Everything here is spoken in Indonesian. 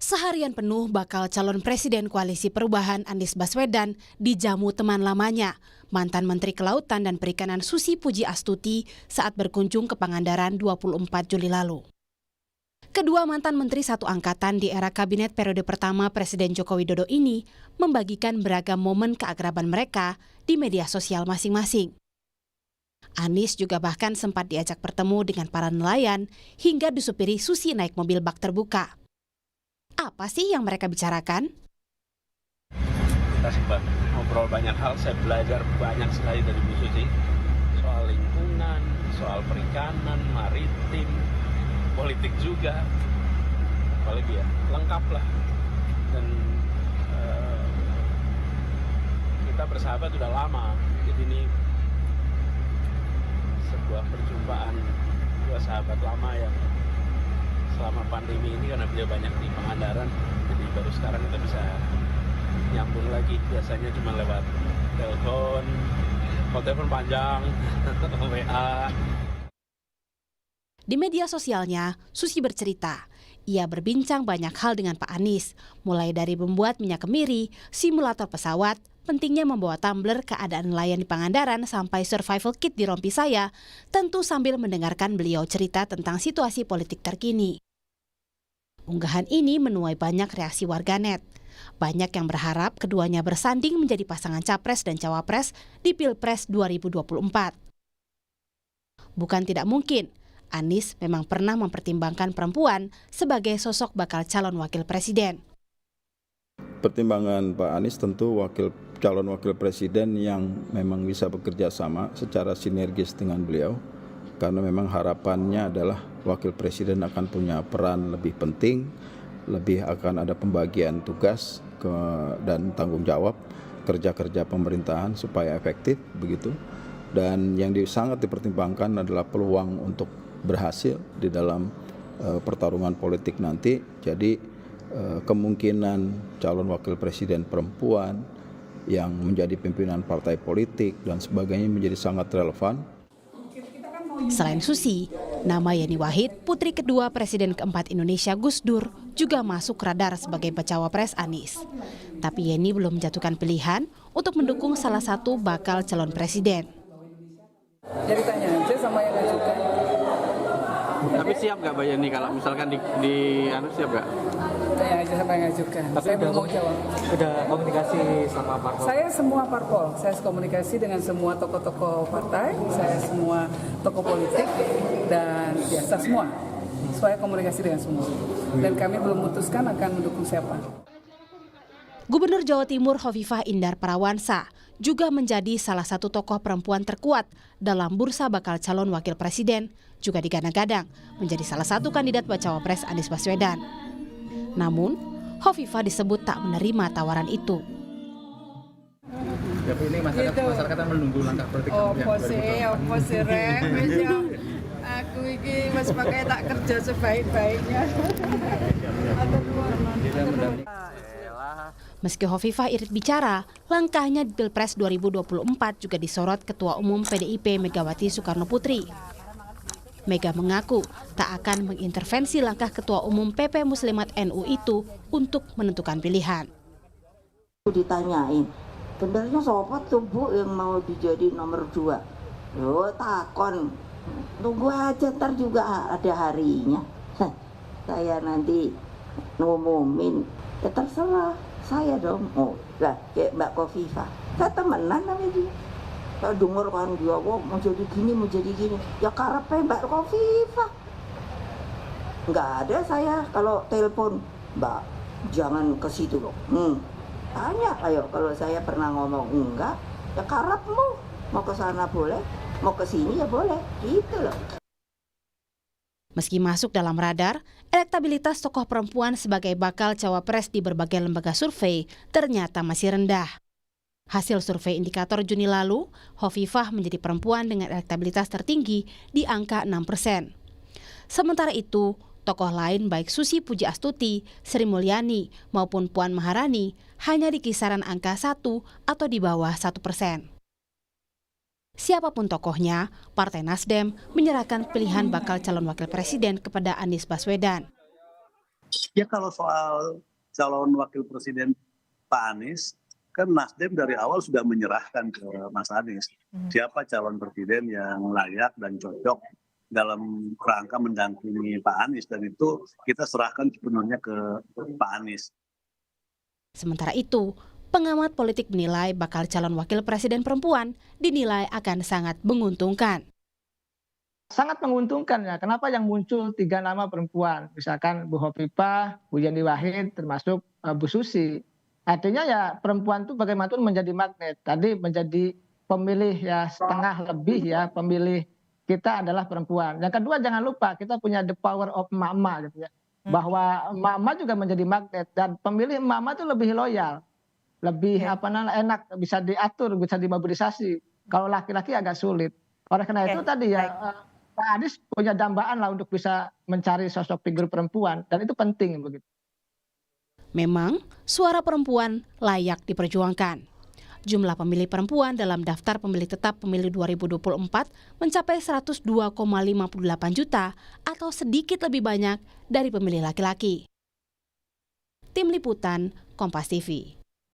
Seharian penuh bakal calon presiden Koalisi Perubahan Anies Baswedan dijamu teman lamanya, mantan Menteri Kelautan dan Perikanan Susi Pujiastuti saat berkunjung ke Pangandaran 24 Juli lalu. Kedua mantan menteri satu angkatan di era kabinet periode pertama Presiden Joko Widodo ini membagikan beragam momen keakraban mereka di media sosial masing-masing. Anies juga bahkan sempat diajak bertemu dengan para nelayan hingga disupiri Susi naik mobil bak terbuka. Apa sih yang mereka bicarakan? Kita sempat ngobrol banyak hal, saya belajar banyak sekali dari Bu Susi. Soal lingkungan, soal perikanan, maritim, politik juga. Apalagi ya, lengkap lah. Dan kita bersahabat udah lama. Jadi ini sebuah perjumpaan dua sahabat lama yang selama pandemi ini karena beliau banyak di Pangandaran, jadi baru sekarang kita bisa nyambung lagi. Biasanya cuma lewat telepon, kalau telepon panjang, WA. Di media sosialnya, Susi bercerita, ia berbincang banyak hal dengan Pak Anies, mulai dari membuat minyak kemiri, simulator pesawat, pentingnya membawa tumbler keadaan nelayan di Pangandaran sampai survival kit di rompi saya, tentu sambil mendengarkan beliau cerita tentang situasi politik terkini. Unggahan ini menuai banyak reaksi warganet. Banyak yang berharap keduanya bersanding menjadi pasangan capres dan cawapres di Pilpres 2024. Bukan tidak mungkin, Anies memang pernah mempertimbangkan perempuan sebagai sosok bakal calon wakil presiden. Pertimbangan Pak Anies tentu calon wakil presiden yang memang bisa bekerja sama secara sinergis dengan beliau. Karena memang harapannya adalah wakil presiden akan punya peran lebih penting, lebih akan ada pembagian tugas dan tanggung jawab kerja-kerja pemerintahan supaya efektif begitu. Dan yang sangat dipertimbangkan adalah peluang untuk berhasil di dalam pertarungan politik nanti. Jadi kemungkinan calon wakil presiden perempuan yang menjadi pimpinan partai politik dan sebagainya menjadi sangat relevan. Selain Susi, nama Yeni Wahid, putri kedua Presiden keempat Indonesia Gus Dur, juga masuk radar sebagai bacawa pres Anies. Tapi Yeni belum menjatuhkan pilihan untuk mendukung salah satu bakal calon presiden. Jadi tanya aja sama yang ngajukan. Tapi siap nggak Mbak Yeni kalau misalkan di siap nggak? Tanya aja sama yang ngajukan. Tapi saya belum mau jawab. Udah komunikasi sama parpol? Saya semua parpol. Saya komunikasi dengan semua tokoh-tokoh partai, saya semua tokoh politik, dan biasa semua. Saya komunikasi dengan semua. Dan kami belum memutuskan akan mendukung siapa. Gubernur Jawa Timur Hovifah Indar Parawansa juga menjadi salah satu tokoh perempuan terkuat dalam bursa bakal calon wakil presiden, juga digadang-gadang menjadi salah satu kandidat bacawa pres Anies Baswedan. Namun, Hovifah disebut tak menerima tawaran itu. Tapi ini masyarakat menunggu langkah politik. Opo sih, Rek. Aku ini masih pakai tak kerja sebaik-baiknya. Meski Hovifah irit bicara, langkahnya di Pilpres 2024 juga disorot Ketua Umum PDIP Megawati Soekarno Putri. Mega mengaku tak akan mengintervensi langkah Ketua Umum PP Muslimat NU itu untuk menentukan pilihan. Ditanyain, benernya siapa tuh Bu yang mau dijadi nomor 2? Yo takon, tunggu aja ntar juga ada harinya. Saya nanti ngumumin, ya terserah saya dong. Oh lah kayak Mbak Hovifah, saya temenan sama dia. Saya dengar kan dia mau jadi gini, ya karepnya Mbak Hovifah. Nggak ada saya kalau telepon, Mbak jangan ke situ loh. Tanya ayo kalau saya pernah ngomong enggak, ya karepmu mau ke sana boleh, mau ke sini ya boleh, gitu loh. Meski masuk dalam radar, elektabilitas tokoh perempuan sebagai bakal cawapres di berbagai lembaga survei ternyata masih rendah. Hasil survei indikator Juni lalu, Hovifah menjadi perempuan dengan elektabilitas tertinggi di angka 6%. Sementara itu, tokoh lain baik Susi Pujiastuti, Sri Mulyani maupun Puan Maharani hanya di kisaran angka 1 atau di bawah 1%. Siapapun tokohnya, Partai Nasdem menyerahkan pilihan bakal calon wakil presiden kepada Anies Baswedan. Ya kalau soal calon wakil presiden Pak Anies, kan Nasdem dari awal sudah menyerahkan ke Mas Anies siapa calon presiden yang layak dan cocok dalam rangka mendampingi Pak Anies, dan itu kita serahkan sepenuhnya ke Pak Anies. Sementara itu, pengamat politik menilai bakal calon wakil presiden perempuan dinilai akan sangat menguntungkan. Sangat menguntungkan ya. Kenapa yang muncul 3 nama perempuan? Misalkan Bu Hovifah, Bu Yeni Wahid, termasuk Bu Susi. Artinya ya perempuan itu bagaimanapun menjadi magnet. Tadi menjadi pemilih ya setengah lebih ya pemilih kita adalah perempuan. Yang kedua jangan lupa kita punya the power of emak-emak gitu ya. Bahwa emak-emak juga menjadi magnet dan pemilih emak-emak itu lebih loyal. Lebih enak, bisa diatur, bisa dimobilisasi. Kalau laki-laki agak sulit. Oleh karena itu tadi ya Pak Anies punya dambaan lah untuk bisa mencari sosok figur perempuan dan itu penting begitu. Memang suara perempuan layak diperjuangkan. Jumlah pemilih perempuan dalam daftar pemilih tetap pemilu 2024 mencapai 102,58 juta atau sedikit lebih banyak dari pemilih laki-laki. Tim Liputan, Kompas TV.